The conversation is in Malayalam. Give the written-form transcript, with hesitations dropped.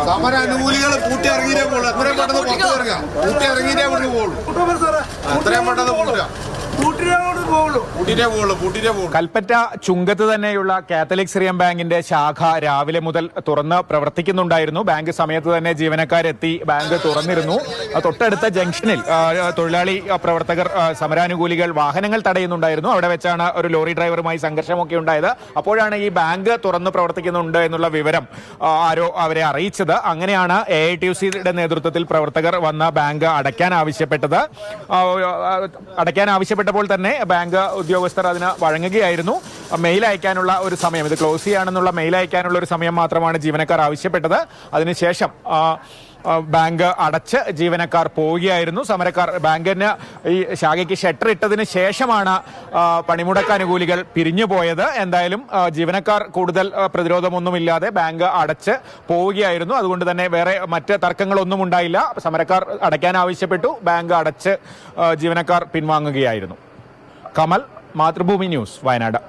സമരാനുകൂലികൾ കൂട്ടിയിറങ്ങിയേ പോകുള്ളൂ. എത്രയും പെട്ടെന്ന് പുറത്തു ഇറങ്ങാം. കൂട്ടിയിറങ്ങിയേ കൊണ്ട് പോകുള്ളൂ. എത്രയും പെട്ടെന്ന് പോകുക. കൽപ്പറ്റ ചുങ്കത്ത് തന്നെയുള്ള കാത്തലിക് സിറിയൻ ബാങ്കിന്റെ ശാഖ രാവിലെ മുതൽ തുറന്ന് പ്രവർത്തിക്കുന്നുണ്ടായിരുന്നു. ബാങ്ക് സമയത്ത് തന്നെ ജീവനക്കാരെത്തി ബാങ്ക് തുറന്നിരുന്നു. തൊട്ടടുത്ത ജംഗ്ഷനിൽ തൊഴിലാളി പ്രവർത്തകർ സമരാനുകൂലികൾ വാഹനങ്ങൾ തടയുന്നുണ്ടായിരുന്നു. അവിടെ വെച്ചാണ് ഒരു ലോറി ഡ്രൈവറുമായി സംഘർഷമൊക്കെ ഉണ്ടായത്. അപ്പോഴാണ് ഈ ബാങ്ക് തുറന്ന് പ്രവർത്തിക്കുന്നുണ്ട് എന്നുള്ള വിവരം ആരോ അവരെ അറിയിച്ചത്. അങ്ങനെയാണ് AITUCയുടെ നേതൃത്വത്തിൽ പ്രവർത്തകർ വന്ന് ബാങ്ക് അടയ്ക്കാൻ ആവശ്യപ്പെട്ടപ്പോൾ തന്നെ ബാങ്ക് ഉദ്യോഗസ്ഥർ അതിന് വഴങ്ങുകയായിരുന്നു. മെയിൽ അയക്കാനുള്ള ഒരു സമയം, ഇത് ക്ലോസ് ചെയ്യാനെന്നുള്ള മെയിൽ അയക്കാനുള്ള ഒരു സമയം മാത്രമാണ് ജീവനക്കാർ ആവശ്യപ്പെട്ടത്. അതിനുശേഷം ബാങ്ക് അടച്ച് ജീവനക്കാർ പോവുകയായിരുന്നു. സമരക്കാർ ബാങ്കിന് ഈ ശാഖയ്ക്ക് ഷട്ടർ ഇട്ടതിന് ശേഷമാണ് പണിമുടക്ക് അനുകൂലികൾ പിരിഞ്ഞു പോയത്. എന്തായാലും ജീവനക്കാർ കൂടുതൽ പ്രതിരോധമൊന്നുമില്ലാതെ ബാങ്ക് അടച്ച് പോവുകയായിരുന്നു. അതുകൊണ്ട് തന്നെ വേറെ മറ്റ് തർക്കങ്ങളൊന്നും ഉണ്ടായില്ല. സമരക്കാർ അടയ്ക്കാൻ ആവശ്യപ്പെട്ടു, ബാങ്ക് അടച്ച് ജീവനക്കാർ പിൻവാങ്ങുകയായിരുന്നു. കമൽ, മാതൃഭൂമി ന്യൂസ്, വയനാട്.